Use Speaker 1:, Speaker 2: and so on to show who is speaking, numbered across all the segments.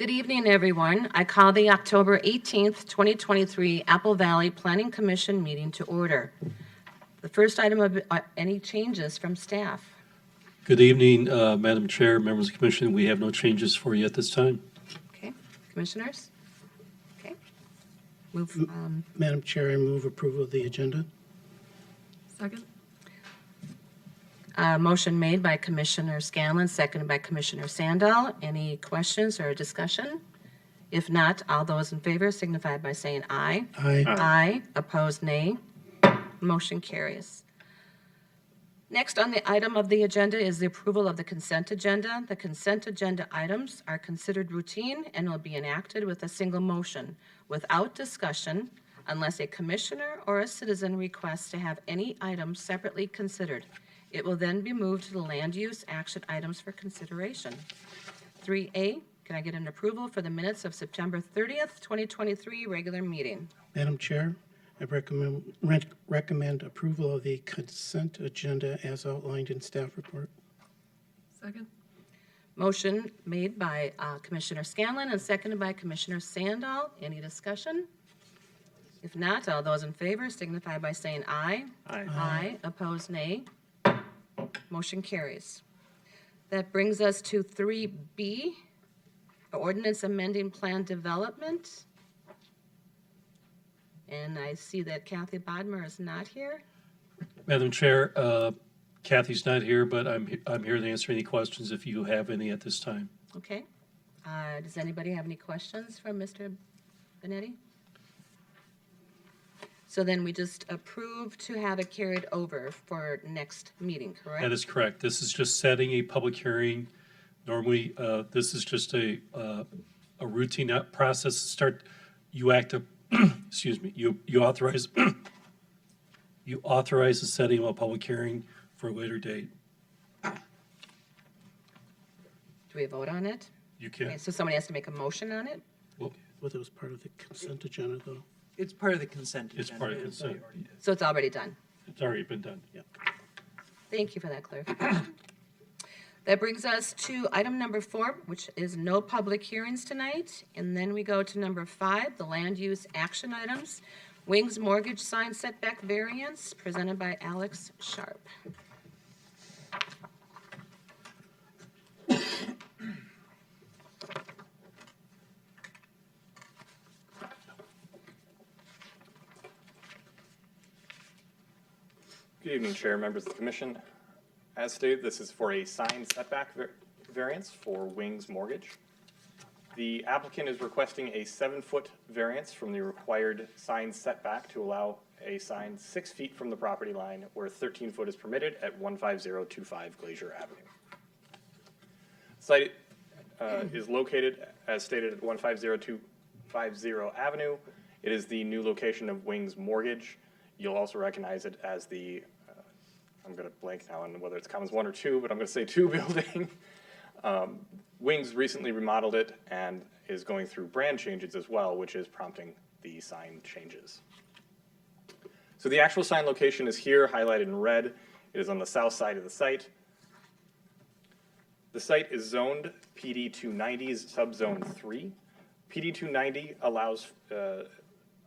Speaker 1: Good evening, everyone. I call the October 18th, 2023 Apple Valley Planning Commission meeting to order. The first item of any changes from staff.
Speaker 2: Good evening, Madam Chair, members of the Commission. We have no changes for you at this time.
Speaker 1: Okay, commissioners? Okay. Move.
Speaker 3: Madam Chair, I move approval of the agenda.
Speaker 4: Second.
Speaker 1: Motion made by Commissioner Scanlon, seconded by Commissioner Sandal. Any questions or discussion? If not, all those in favor signify by saying aye.
Speaker 3: Aye.
Speaker 1: Aye. Opposed, nay. Motion carries. Next on the item of the agenda is the approval of the consent agenda. The consent agenda items are considered routine and will be enacted with a single motion without discussion unless a commissioner or a citizen requests to have any item separately considered. It will then be moved to the land use action items for consideration. 3A, can I get an approval for the minutes of September 30th, 2023 regular meeting?
Speaker 3: Madam Chair, I recommend approval of the consent agenda as outlined in staff report.
Speaker 4: Second.
Speaker 1: Motion made by Commissioner Scanlon and seconded by Commissioner Sandal. Any discussion? If not, all those in favor signify by saying aye.
Speaker 2: Aye.
Speaker 1: Aye. Opposed, nay. Motion carries. That brings us to 3B, ordinance amending plan development. And I see that Kathy Bodmer is not here.
Speaker 2: Madam Chair, Kathy's not here, but I'm here to answer any questions if you have any at this time.
Speaker 1: Okay. Does anybody have any questions for Mr. Benetti? So then we just approve to have it carried over for next meeting, correct?
Speaker 2: That is correct. This is just setting a public hearing. Normally, this is just a routine process to start. You act, excuse me, you authorize, you authorize the setting of a public hearing for a later date.
Speaker 1: Do we vote on it?
Speaker 2: You
Speaker 1: Okay,
Speaker 2: can.
Speaker 1: so somebody has to make a motion on it?
Speaker 3: Well, it was part of the consent agenda, though.
Speaker 5: It's part of the consent agenda.
Speaker 2: It's part of consent.
Speaker 1: So it's already done.
Speaker 2: It's already been done.
Speaker 1: Thank you for that clarification. That brings us to item number 4, which is no public hearings tonight. And then we go to number 5, the land use action items. Wings mortgage sign setback variance, presented by Alex Sharp.
Speaker 6: Good evening, Chair, members of the Commission. As stated, this is for a sign setback variance for Wings Mortgage. The applicant is requesting a 7-foot variance from the required sign setback to allow a sign 6 feet from the property line where 13 foot is permitted at 15025 Glacier Avenue. The site is located, as stated, at 15050 Avenue. It is the new location of Wings Mortgage. You'll also recognize it as the I'm going to blank now on whether it's Commons 1 or 2, but I'm going to say 2 building. Wings recently remodeled it and is going through brand changes as well, which is prompting the sign changes. So the actual sign location is here, highlighted in red. It is on the south side of the site. The site is zoned PD 290, subzone 3. PD 290 allows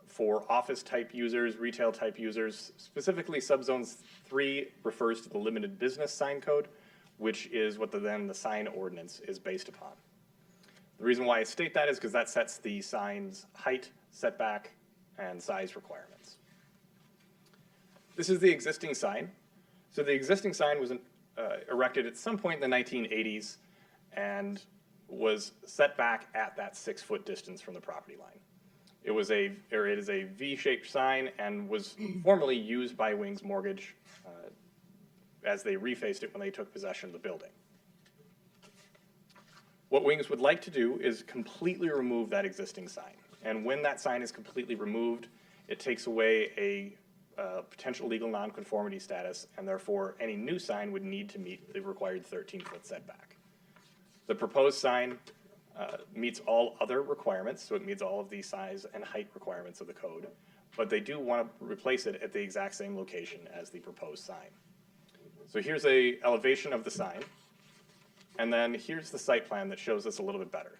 Speaker 6: for office-type users, retail-type users. Specifically, subzones 3 refers to the limited business sign code, which is what the sign ordinance is based upon. The reason why I state that is because that sets the sign's height, setback, and size requirements. This is the existing sign. So the existing sign was erected at some point in the 1980s and was set back at that 6-foot distance from the property line. It is a V-shaped sign and was formerly used by Wings Mortgage as they refaced it when they took possession of the building. What Wings would like to do is completely remove that existing sign. And when that sign is completely removed, it takes away a potential legal nonconformity status, and therefore any new sign would need to meet the required 13-foot setback. The proposed sign meets all other requirements, so it meets all of the size and height requirements of the code, but they do want to replace it at the exact same location as the proposed sign. So here's an elevation of the sign, and then here's the site plan that shows this a little bit better.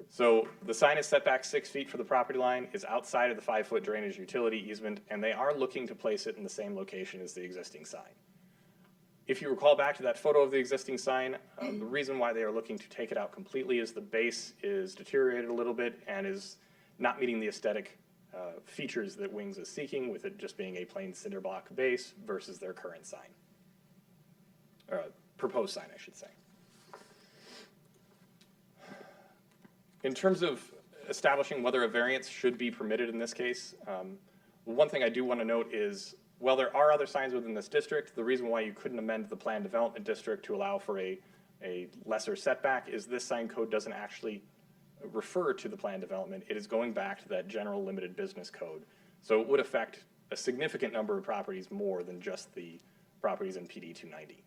Speaker 6: So the sign is set back 6 feet for the property line, is outside of the 5-foot drainage utility easement, and they are looking to place it in the same location as the existing sign. If you recall back to that photo of the existing sign, the reason why they are looking to take it out completely is the base is deteriorated a little bit and is not meeting the aesthetic features that Wings is seeking, with it just being a plain cinder block base versus their current sign. Or proposed sign, I should say. In terms of establishing whether a variance should be permitted in this case, one thing I do want to note is, while there are other signs within this district, the reason why you couldn't amend the planned development district to allow for a lesser setback is this sign code doesn't actually refer to the planned development. It is going back to that general limited business code. So it would affect a significant number of properties more than just the properties in PD 290.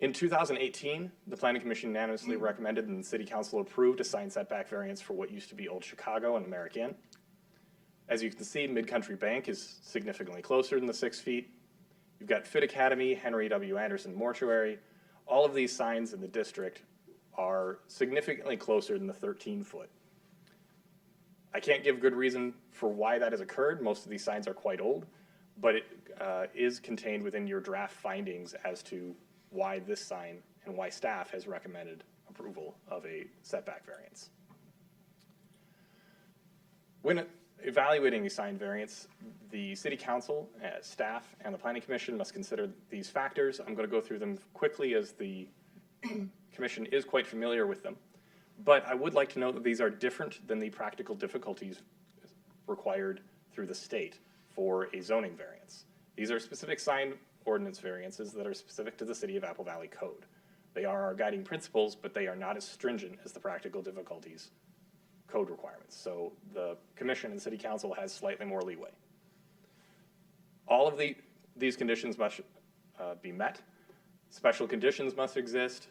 Speaker 6: In 2018, the Planning Commission unanimously recommended and the City Council approved a sign setback variance for what used to be Old Chicago and American. As you can see, Mid-Country Bank is significantly closer than the 6 feet. You've got Fit Academy, Henry W. Anderson Mortuary. All of these signs in the district are significantly closer than the 13-foot. I can't give good reason for why that has occurred. Most of these signs are quite old, but it is contained within your draft findings as to why this sign and why staff has recommended approval of a setback variance. When evaluating a sign variance, the City Council, staff, and the Planning Commission must consider these factors. I'm going to go through them quickly as the Commission is quite familiar with them. But I would like to note that these are different than the practical difficulties required through the state for a zoning variance. These are specific sign ordinance variances that are specific to the City of Apple Valley Code. They are our guiding principles, but they are not as stringent as the practical difficulties code requirements. So the Commission and City Council has slightly more leeway. All of these conditions must be met. Special conditions must exist.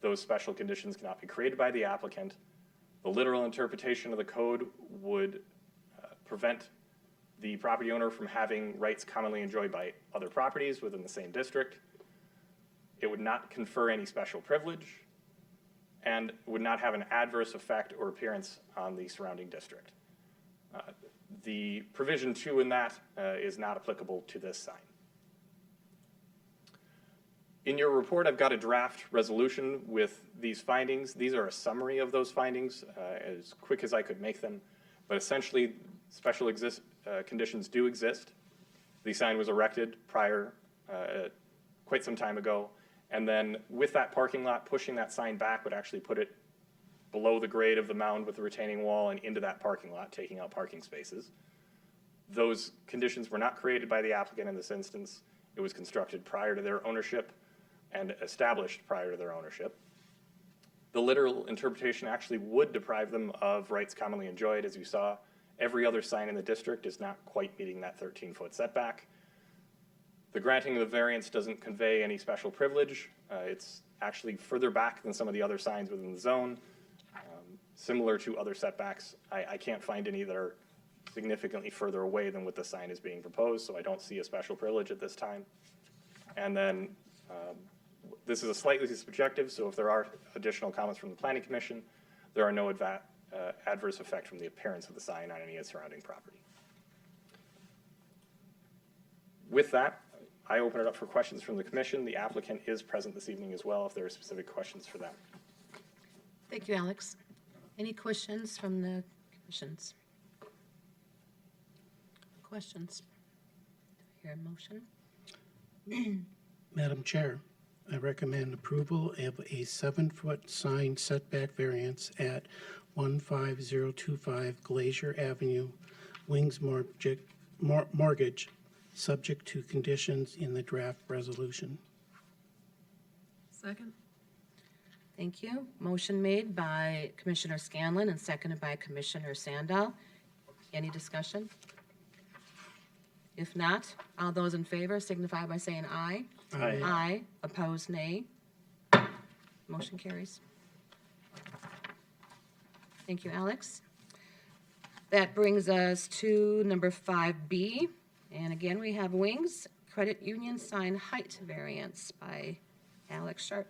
Speaker 6: Those special conditions cannot be created by the applicant. The literal interpretation of the code would prevent the property owner from having rights commonly enjoyed by other properties within the same district. It would not confer any special privilege and would not have an adverse effect or appearance on the surrounding district. The provision 2 in that is not applicable to this sign. In your report, I've got a draft resolution with these findings. These are a summary of those findings, as quick as I could make them. But essentially, special conditions do exist. The sign was erected prior, quite some time ago. And then with that parking lot, pushing that sign back would actually put it below the grade of the mound with the retaining wall and into that parking lot, taking out parking spaces. Those conditions were not created by the applicant in this instance. It was constructed prior to their ownership and established prior to their ownership. The literal interpretation actually would deprive them of rights commonly enjoyed. As you saw, every other sign in the district is not quite meeting that 13-foot setback. The granting of the variance doesn't convey any special privilege. It's actually further back than some of the other signs within the zone. Similar to other setbacks, I can't find any that are significantly further away than what the sign is being proposed, so I don't see a special privilege at this time. And then this is a slightly subjective, so if there are additional comments from the Planning Commission, there are no adverse effect from the appearance of the sign on any of the surrounding property. With that, I open it up for questions from the Commission. The applicant is present this evening as well if there are specific questions for them.
Speaker 1: Thank you, Alex. Any questions from the commissions? Questions? Do I hear a motion?
Speaker 3: Madam Chair, I recommend approval of a 7-foot sign setback variance at 15025 Glacier Avenue, Wings Mortgage, subject to conditions in the draft resolution.
Speaker 4: Second.
Speaker 1: Thank you. Motion made by Commissioner Scanlon and seconded by Commissioner Sandal. Any discussion? If not, all those in favor signify by saying aye.
Speaker 3: Aye.
Speaker 1: Aye. Opposed, nay. Motion carries. Thank you, Alex. That brings us to number 5B. And again, we have Wings Credit Union sign height variance by Alex Sharp.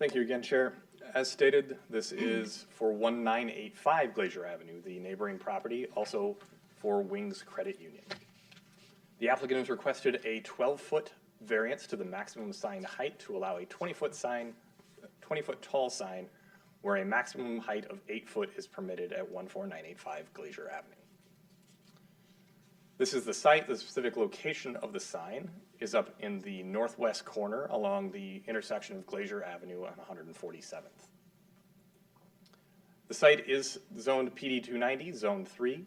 Speaker 6: Thank you again, Chair. As stated, this is for 1985 Glacier Avenue, the neighboring property, also for Wings Credit Union. The applicant has requested a 12-foot variance to the maximum sign height to allow a 20-foot tall sign where a maximum height of 8 foot is permitted at 14985 Glacier Avenue. This is the site. The specific location of the sign is up in the northwest corner along the intersection of Glacier Avenue and 147th. The site is zoned PD 290, Zone 3.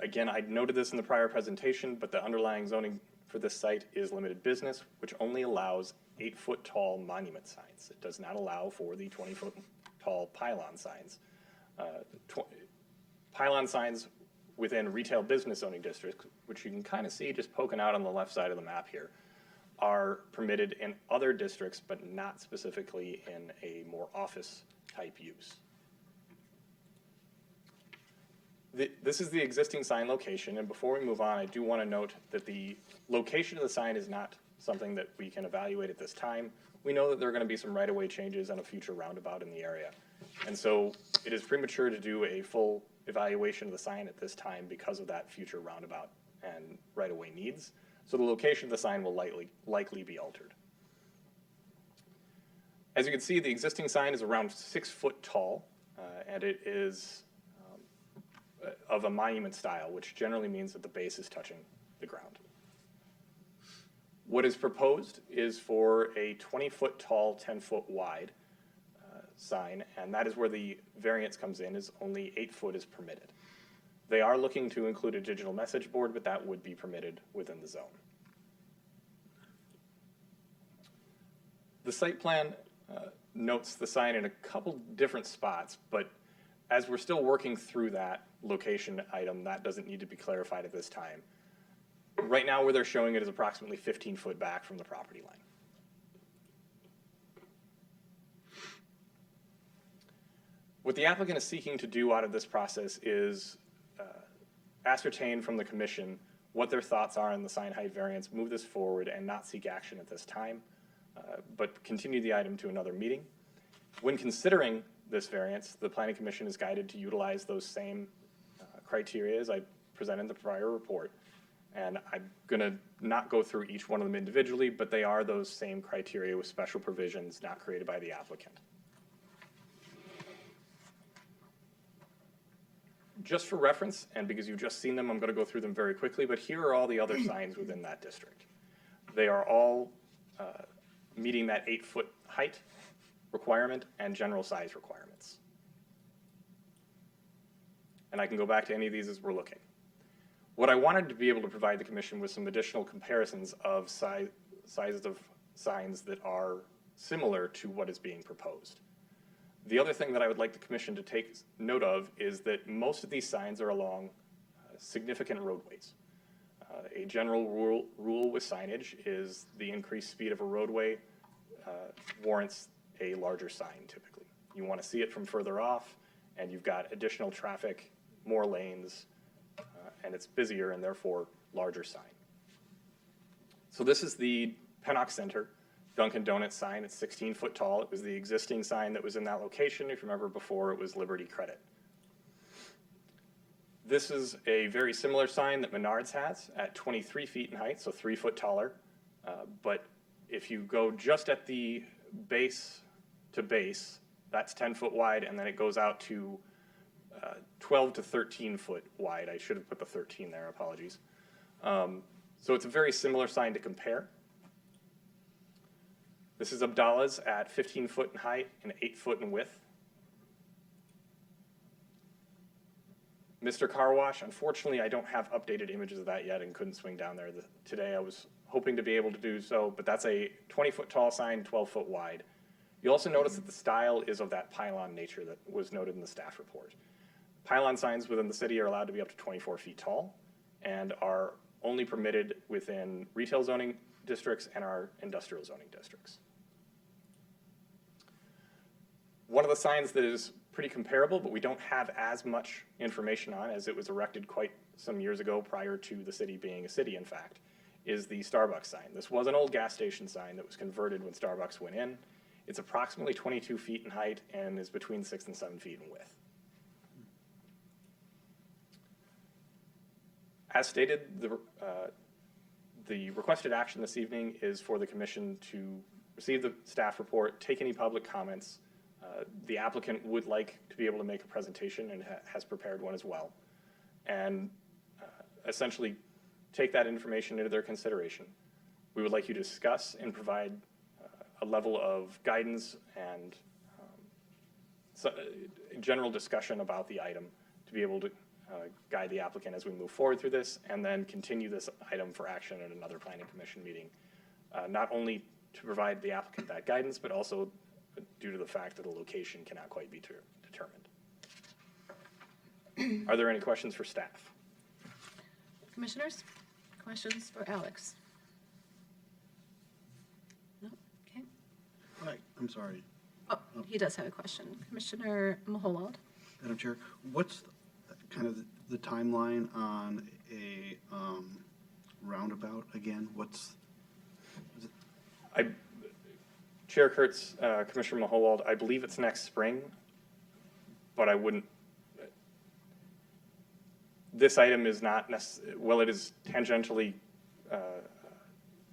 Speaker 6: Again, I noted this in the prior presentation, but the underlying zoning for this site is limited business, which only allows 8-foot tall monument signs. It does not allow for the 20-foot tall pylon signs. Pylon signs within retail business zoning districts, which you can kind of see just poking out on the left side of the map here, are permitted in other districts, but not specifically in a more office type use. This is the existing sign location, and before we move on, I do want to note that the location of the sign is not something that we can evaluate at this time. We know that there are going to be some right-of-way changes and a future roundabout in the area, and so it is premature to do a full evaluation of the sign at this time because of that future roundabout and right-of-way needs. So the location of the sign will likely be altered. As you can see, the existing sign is around 6 foot tall, and it is of a monument style, which generally means that the base is touching the ground. What is proposed is for a 20-foot tall, 10-foot wide sign, and that is where the variance comes in, is only 8 foot is permitted. They are looking to include a digital message board, but that would be permitted within the zone. The site plan notes the sign in a couple different spots, but as we're still working through that location item, that doesn't need to be clarified at this time. Right now, where they're showing it is approximately 15 foot back from the property line. What the applicant is seeking to do out of this process is ascertain from the commission what their thoughts are on the sign height variance, move this forward, and not seek action at this time, but continue the item to another meeting. When considering this variance, the Planning Commission is guided to utilize those same criteria as I presented in the prior report. And I'm going to not go through each one of them individually, but they are those same criteria with special provisions not created by the applicant. Just for reference, and because you've just seen them, I'm going to go through them very quickly, but here are all the other signs within that district. They are all meeting that 8 foot height requirement and general size requirements. And I can go back to any of these as we're looking. What I wanted to be able to provide the commission with some additional comparisons of sizes of signs that are similar to what is being proposed. The other thing that I would like the commission to take note of is that most of these signs are along significant roadways. A general rule with signage is the increased speed of a roadway warrants a larger sign typically. You want to see it from further off, and you've got additional traffic, more lanes, and it's busier and therefore larger sign. So this is the Pennock Center Dunkin' Donuts sign. It's 16 foot tall. It was the existing sign that was in that location. If you remember before, it was Liberty Credit. This is a very similar sign that Menards has at 23 feet in height, so 3 foot taller. But if you go just at the base to base, that's 10 foot wide, and then it goes out to 12 to 13 foot wide. I should have put the 13 there, apologies. So it's a very similar sign to compare. This is Abdallah's at 15 foot in height and 8 foot in width. Mr. Car Wash, unfortunately, I don't have updated images of that yet and couldn't swing down there today. I was hoping to be able to do so, but that's a 20 foot tall sign, 12 foot wide. You also notice that the style is of that pylon nature that was noted in the staff report. Pylon signs within the city are allowed to be up to 24 feet tall and are only permitted within retail zoning districts and our industrial zoning districts. One of the signs that is pretty comparable, but we don't have as much information on, as it was erected quite some years ago prior to the city being a city, in fact, is the Starbucks sign. This was an old gas station sign that was converted when Starbucks went in. It's approximately 22 feet in height and is between 6 and 7 feet in width. As stated, the requested action this evening is for the commission to receive the staff report, take any public comments. The applicant would like to be able to make a presentation and has prepared one as well. And essentially take that information into their consideration. We would like you to discuss and provide a level of guidance and general discussion about the item to be able to guide the applicant as we move forward through this, and then continue this item for action at another planning commission meeting. Not only to provide the applicant that guidance, but also due to the fact that the location cannot quite be determined. Are there any questions for staff?
Speaker 1: Commissioners, questions for Alex? No? Okay.
Speaker 5: Right, I'm sorry.
Speaker 1: Oh, he does have a question. Commissioner Mahowald?
Speaker 5: Madam Chair, what's kind of the timeline on a roundabout again?
Speaker 6: Chair Kurtz, Commissioner Mahowald, I believe it's next spring, but I wouldn't. This item is not well, it is tangentially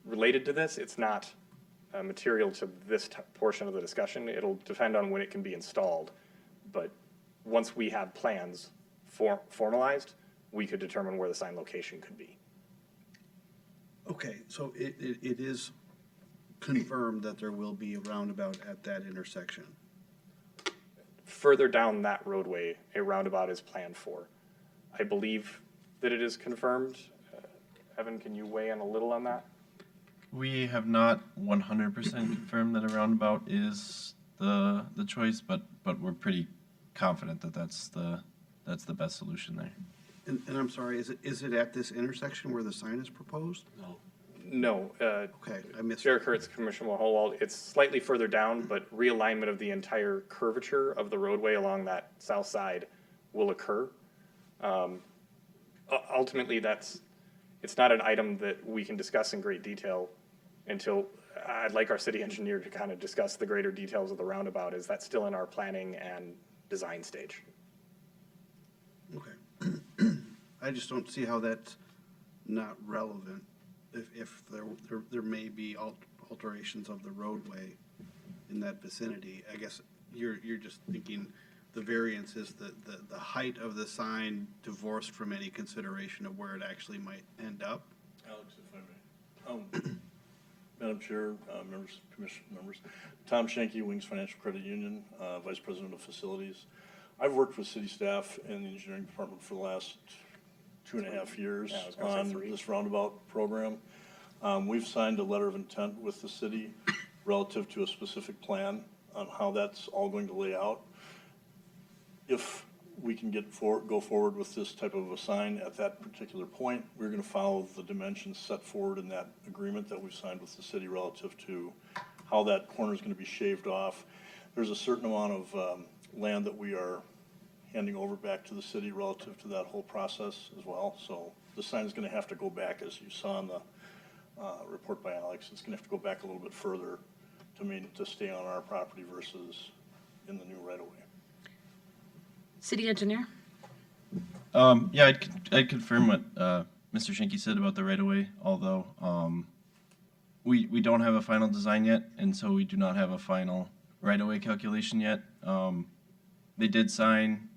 Speaker 6: related to this. It's not material to this portion of the discussion. It'll depend on when it can be installed. But once we have plans formalized, we could determine where the sign location could be.
Speaker 5: Okay, so it is confirmed that there will be a roundabout at that intersection.
Speaker 6: Further down that roadway, a roundabout is planned for. I believe that it is confirmed. Evan, can you weigh in a little on that?
Speaker 7: We have not 100% confirmed that a roundabout is the choice, but we're pretty confident that that's the best solution there.
Speaker 5: And I'm sorry, is it at this intersection where the sign is proposed?
Speaker 6: No.
Speaker 5: Okay, I missed.
Speaker 6: Chair Kurtz, Commissioner Mahowald, it's slightly further down, but realignment of the entire curvature of the roadway along that south side will occur. Ultimately, it's not an item that we can discuss in great detail until I'd like our city engineer to kind of discuss the greater details of the roundabout. Is that still in our planning and design stage?
Speaker 5: Okay. I just don't see how that's not relevant if there may be alterations of the roadway in that vicinity. I guess you're just thinking the variance is the height of the sign divorced from any consideration of where it actually might end up.
Speaker 8: Alex, if I may. Madam Chair, members, commission members, Tom Schenke, Wings Financial Credit Union, Vice President of Facilities. I've worked with city staff in the engineering department for the last 2.5 years on this roundabout program. We've signed a letter of intent with the city relative to a specific plan on how that's all going to lay out. If we can go forward with this type of a sign at that particular point, we're going to follow the dimensions set forward in that agreement that we've signed with the city relative to how that corner is going to be shaved off. There's a certain amount of land that we are handing over back to the city relative to that whole process as well. So the sign is going to have to go back, as you saw in the report by Alex. It's going to have to go back a little bit further to stay on our property versus in the new right-of-way.
Speaker 1: City engineer?
Speaker 7: Yeah, I'd confirm what Mr. Schenke said about the right-of-way, although we don't have a final design yet, and so we do not have a final right-of-way calculation yet. They did sign,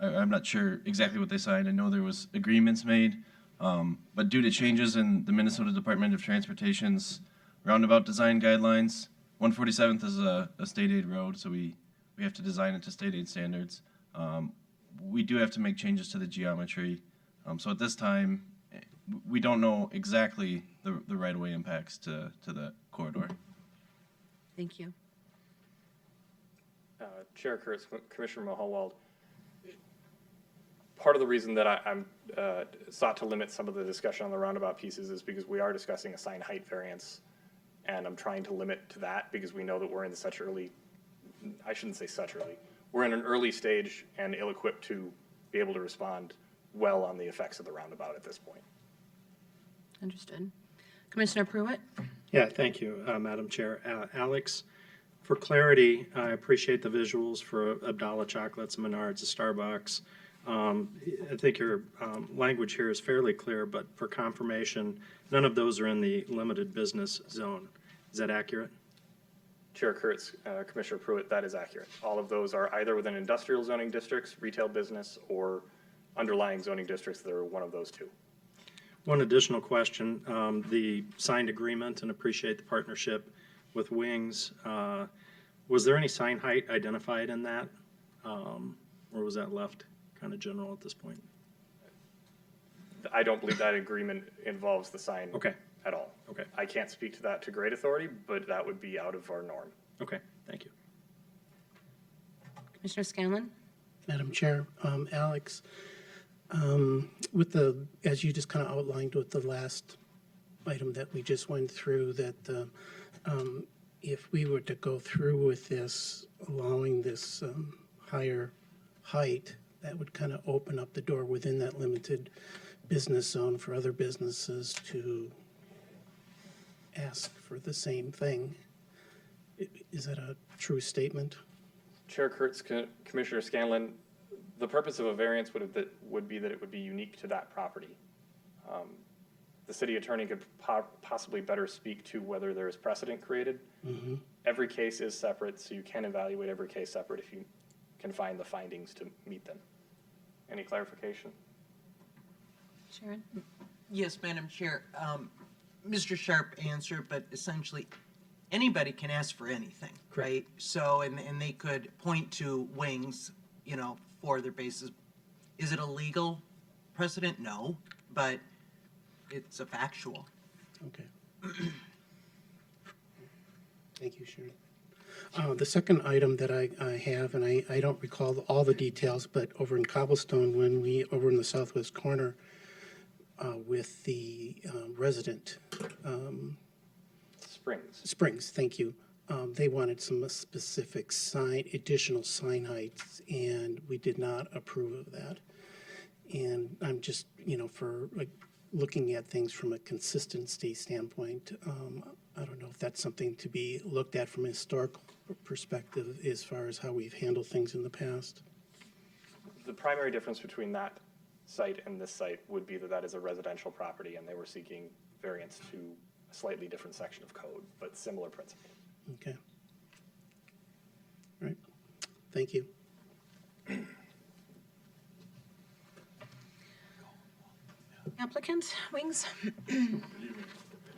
Speaker 7: I'm not sure exactly what they signed. I know there was agreements made, but due to changes in the Minnesota Department of Transportation's roundabout design guidelines, 147th is a state aid road, so we have to design it to state aid standards. We do have to make changes to the geometry. So at this time, we don't know exactly the right-of-way impacts to the corridor.
Speaker 1: Thank you.
Speaker 6: Chair Kurtz, Commissioner Mahowald, part of the reason that I'm sought to limit some of the discussion on the roundabout pieces is because we are discussing a sign height variance, and I'm trying to limit to that because we know that we're in such early, I shouldn't say such early, we're in an early stage and ill-equipped to be able to respond well on the effects of the roundabout at this point.
Speaker 1: Understood. Commissioner Pruitt?
Speaker 9: Yeah, thank you, Madam Chair. Alex, For clarity, I appreciate the visuals for Abdallah Chocolates, Menards, Starbucks. I think your language here is fairly clear, but for confirmation, none of those are in the limited business zone. Is that accurate?
Speaker 6: Chair Kurtz, Commissioner Pruitt, that is accurate. All of those are either within industrial zoning districts, retail business, or underlying zoning districts that are one of those two.
Speaker 9: One additional question, the signed agreement, and appreciate the partnership with Wings. Was there any sign height identified in that? Or was that left kind of general at this point?
Speaker 6: I don't believe that agreement involves the sign
Speaker 9: Okay.
Speaker 6: at all.
Speaker 9: Okay.
Speaker 6: I can't speak to that to great authority, but that would be out of our norm.
Speaker 9: Okay, thank you.
Speaker 1: Commissioner Scanlon?
Speaker 3: Madam Chair, Alex, with as you just kind of outlined with the last item that we just went through, that if we were to go through with this, allowing this higher height, that would kind of open up the door within that limited business zone for other businesses to ask for the same thing. Is that a true statement?
Speaker 6: Chair Kurtz, Commissioner Scanlon, the purpose of a variance would be that it would be unique to that property. The city attorney could possibly better speak to whether there is precedent created.
Speaker 3: Mm-hmm.
Speaker 6: Every case is separate, so you can evaluate every case separate if you can find the findings to meet them. Any clarification?
Speaker 1: Sharon?
Speaker 10: Yes, Madam Chair. Mr. Sharp answered, but essentially anybody can ask for anything, right? So, and they could point to Wings, for their basis. Is it a legal precedent? No, but it's a factual.
Speaker 3: Okay. Thank you, Sharon. The second item that I have, and I don't recall all the details, but over in Cobblestone, over in the southwest corner, with the resident, Springs, thank you. They wanted some specific additional sign heights, and we did not approve of that. And I'm just, for looking at things from a consistency standpoint, I don't know if that's something to be looked at from a historical perspective as far as how we've handled things in the past.
Speaker 6: The primary difference between that site and this site would be that is a residential property, and they were seeking variance to a slightly different section of code, but similar principle.
Speaker 3: Okay. All right. Thank you.
Speaker 1: Applicant, Wings? Good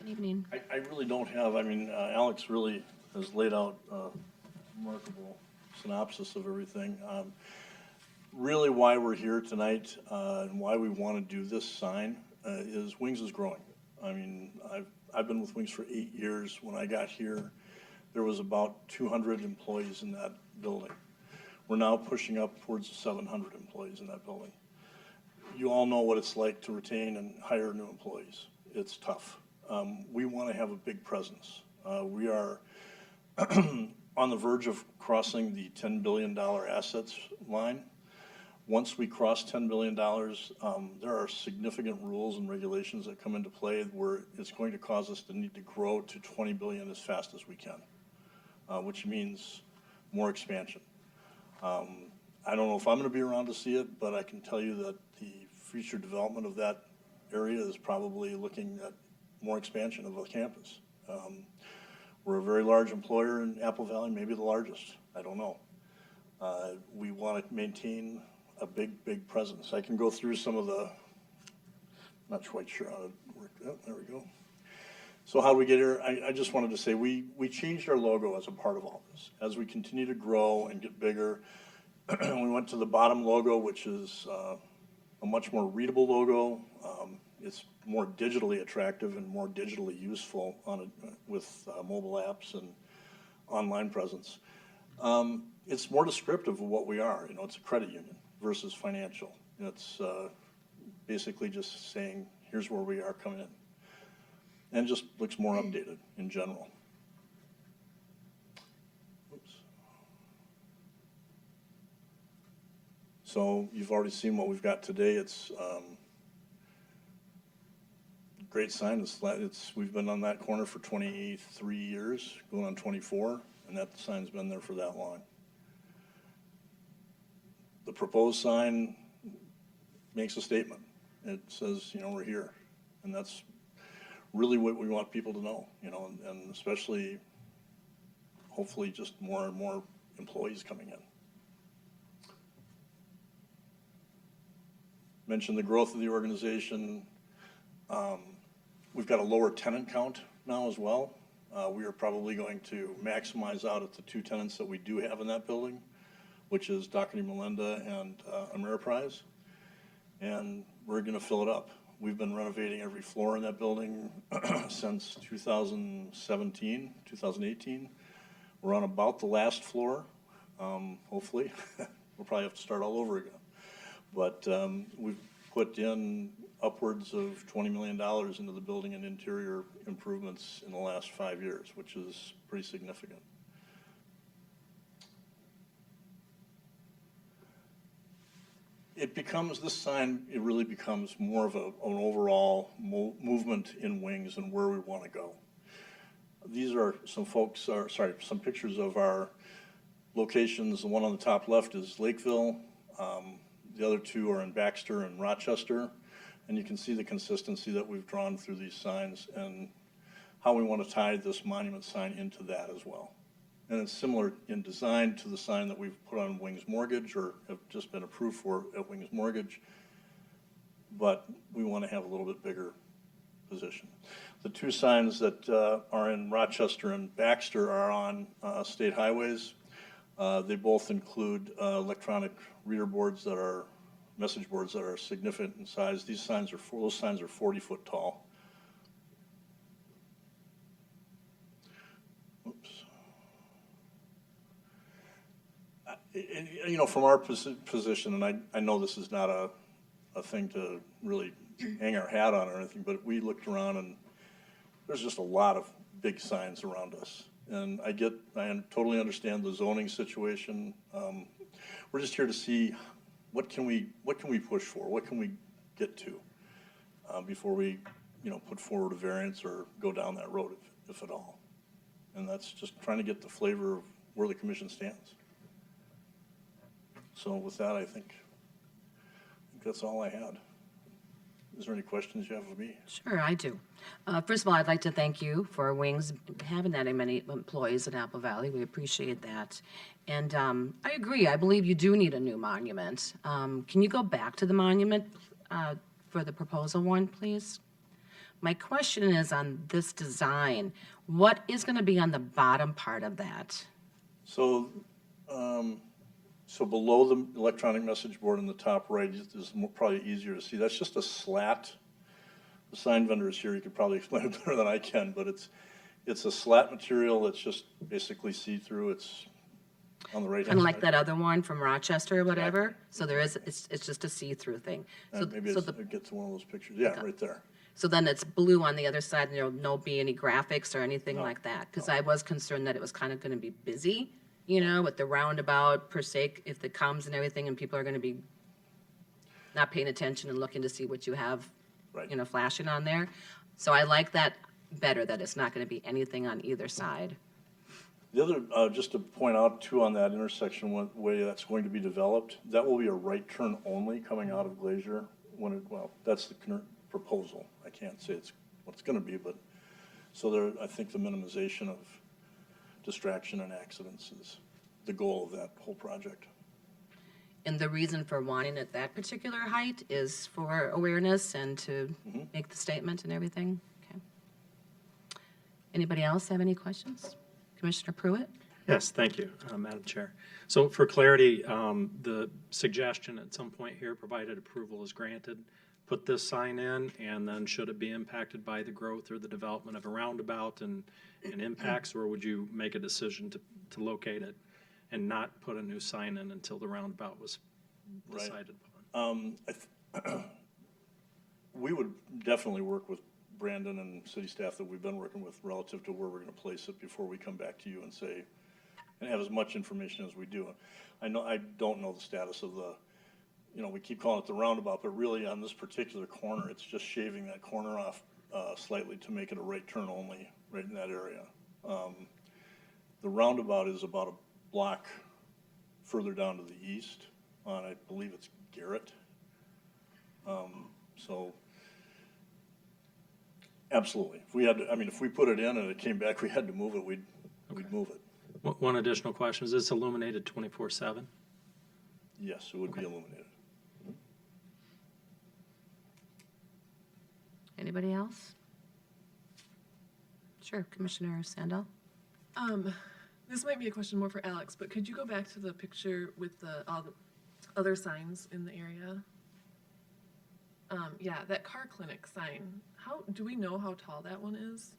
Speaker 1: evening.
Speaker 8: I really don't have, Alex really has laid out a remarkable synopsis of everything. Really why we're here tonight and why we want to do this sign is Wings is growing. I've been with Wings for 8 years. When I got here, there was about 200 employees in that building. We're now pushing up towards 700 employees in that building. You all know what it's like to retain and hire new employees. It's tough. We want to have a big presence. We are on the verge of crossing the $10 billion assets line. Once we cross $10 billion, there are significant rules and regulations that come into play where it's going to cause us to need to grow to $20 billion as fast as we can, which means more expansion. I don't know if I'm going to be around to see it, but I can tell you that the future development of that area is probably looking at more expansion of a campus. We're a very large employer in Apple Valley, maybe the largest. I don't know. We want to maintain a big presence. I can go through some of the, not quite sure how to work that. There we go. So how do we get here? I just wanted to say we changed our logo as a part of all this. As we continue to grow and get bigger, we went to the bottom logo, which is a much more readable logo. It's more digitally attractive and more digitally useful with mobile apps and online presence. It's more descriptive of what we are. It's a credit union versus financial. It's basically just saying, here's where we are coming in. And it just looks more updated in general. Oops. So you've already seen what we've got today. It's great sign. We've been on that corner for 23 years, going on 24. and that sign's been there for that long. The proposed sign makes a statement. It says, you know, we're here. And that's really what we want people to know, you know, and especially, hopefully, just more and more employees coming in. Mentioned the growth of the organization. We've got a lower tenant count now as well. We are probably going to maximize out at the 2 tenants that we do have in that building, which is Doherty Melinda and Ameriprise. And we're going to fill it up. We've been renovating every floor in that building since 2017, 2018. We're on about the last floor, hopefully. We'll probably have to start all over again. But we've put in upwards of $20 million into the building and interior improvements in the last 5 years, which is pretty significant. It becomes, this sign, it really becomes more of an overall movement in Wings and where we want to go. These are some some pictures of our locations. The one on the top left is Lakeville. The other 2 are in Baxter and Rochester. And you can see the consistency that we've drawn through these signs and how we want to tie this monument sign into that as well. And it's similar in design to the sign that we've put on Wings Mortgage or have just been approved for at Wings Mortgage, but we want to have a little bit bigger position. The 2 signs that are in Rochester and Baxter are on state highways. They both include electronic reader boards that are, message boards that are significant in size. These signs are, those signs are 40 foot tall. And, you know, from our position, and I know this is not a thing to really hang our hat on or anything, but we looked around and there's just a lot of big signs around us. And I totally understand the zoning situation. We're just here to see what can we push for? What can we get to before we, you know, put forward a variance or go down that road, if at all. And that's just trying to get the flavor of where the commission stands. So with that, I think that's all I had. Is there any questions you have of me?
Speaker 1: Sure, I do. First of all, I'd like to thank you for Wings having that many employees in Apple Valley. We appreciate that. And I agree. I believe you do need a new monument. Can you go back to the monument for the proposal one, please? My question is on this design. What is going to be on the bottom part of that?
Speaker 8: So, so below the electronic message board in the top right is probably easier to see. That's just a slat. The sign vendor is here. You could probably explain it better than I can, but it's a slat material that's just basically see-through. It's on the right hand
Speaker 1: Kind of
Speaker 8: side.
Speaker 1: like that other one from Rochester or whatever? So there is, it's just a see-through thing. So,
Speaker 8: Maybe
Speaker 1: so
Speaker 8: it gets to one of those pictures. Yeah, right there.
Speaker 1: So then it's blue on the other side, and there'll no be any graphics or anything like that? Because I was concerned that it was kind of going to be busy, you know, with the roundabout per se, if it comes and everything, and people are going to be not paying attention and looking to see what you have,
Speaker 8: Right.
Speaker 1: you know, flashing on there. So I like that better, that it's not going to be anything on either side.
Speaker 8: The other, just to point out too, on that intersection, one way that's going to be developed, that will be a right turn only coming out of Glacier. Well, that's the proposal. I can't say it's what it's going to be, but so there, I think the minimization of distraction and accidents is the goal of that whole project.
Speaker 1: And the reason for wanting it that particular height is for awareness and to make the statement and everything? Okay. Anybody else have any questions? Commissioner Pruitt?
Speaker 9: Yes, thank you, Madam Chair. So for clarity, the suggestion at some point here, provided approval is granted, put this sign in, and then should it be impacted by the growth or the development of a roundabout and impacts, or would you make a decision to locate it and not put a new sign in until the roundabout was decided upon?
Speaker 8: We would definitely work with Brandon and city staff that we've been working with relative to where we're going to place it before we come back to you and say, and have as much information as we do. I don't know the status of the, you know, we keep calling it the roundabout, but really on this particular corner, it's just shaving that corner off slightly to make it a right turn only right in that area. The roundabout is about a block further down to the east on, I believe it's Garrett. So, absolutely. If we had, if we put it in and it came back, we had to move it, we'd move it.
Speaker 9: One additional question, is this illuminated 24/7?
Speaker 8: Yes, it would be illuminated.
Speaker 1: Anybody else? Sure, Commissioner Sandell.
Speaker 4: This might be a question more for Alex, but could you go back to the picture with all the other signs in the area? Yeah, that car clinic sign. Do we know how tall that one is?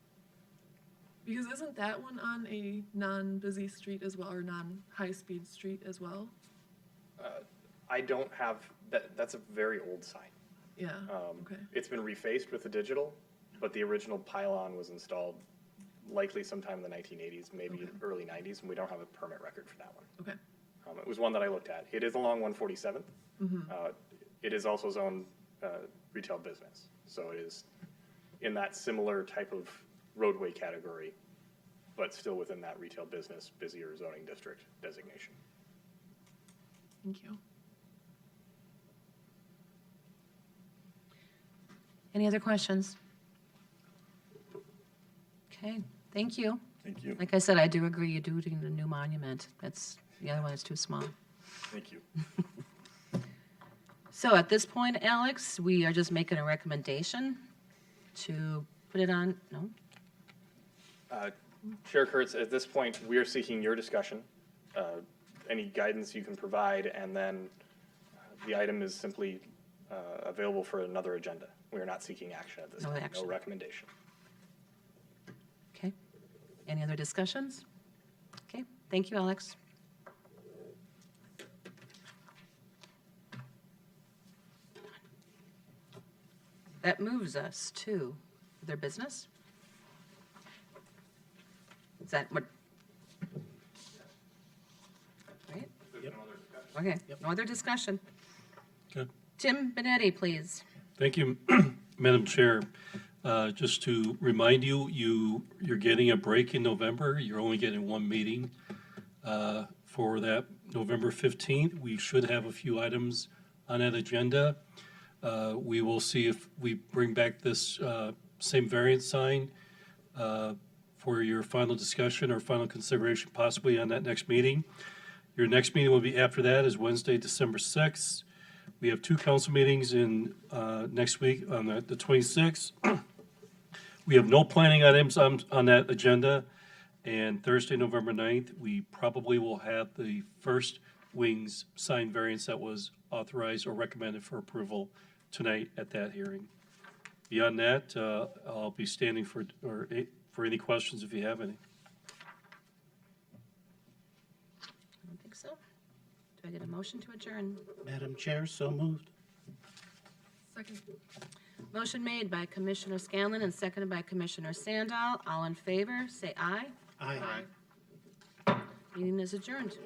Speaker 4: Because isn't that one on a non-busy street as well, or non-high-speed street as well?
Speaker 6: I don't have, that's a very old sign.
Speaker 4: Yeah, okay.
Speaker 6: It's been refaced with the digital, but the original pylon was installed likely sometime in the 1980s, maybe early 90s, and we don't have a permit record for that one.
Speaker 4: Okay.
Speaker 6: It was one that I looked at. It is along 147th. It is also zoned retail business, so it is in that similar type of roadway category, but still within that retail business, busier zoning district designation.
Speaker 4: Thank you.
Speaker 1: Any other questions? Okay, thank you.
Speaker 8: Thank you.
Speaker 1: Like I said, I do agree, you do need a new monument. The other one is too small.
Speaker 8: Thank you.
Speaker 1: So at this point, Alex, we are just making a recommendation to put it on, no?
Speaker 6: Chair Kurtz, at this point, we are seeking your discussion, any guidance you can provide, and then the item is simply available for another agenda. We are not seeking action at this
Speaker 1: No
Speaker 6: time,
Speaker 1: action.
Speaker 6: no recommendation.
Speaker 1: Okay. Any other discussions? Okay, thank you, Alex. That moves us to their business. Is that what? Right? Okay, no other discussion.
Speaker 2: Good.
Speaker 1: Tim Benetti, please.
Speaker 2: Thank you, Madam Chair. Just to remind you, you're getting a break in November. You're only getting one meeting for that November 15th. We should have a few items on that agenda. We will see if we bring back this same variance sign for your final discussion or final consideration possibly on that next meeting. Your next meeting will be after that is Wednesday, December 6th. We have two council meetings in next week on the 26th. We have no planning items on that agenda. And Thursday, November 9th, we probably will have the first Wings sign variance that was authorized or recommended for approval tonight at that hearing. Beyond that, I'll be standing for any questions if you have any.
Speaker 1: I don't think so. Do I get a motion to adjourn?
Speaker 3: Madam Chair, so moved.
Speaker 4: Second.
Speaker 1: Motion made by Commissioner Scanlon and seconded by Commissioner Sandall. All in favor, say aye.
Speaker 3: Aye.
Speaker 1: Meeting is adjourned.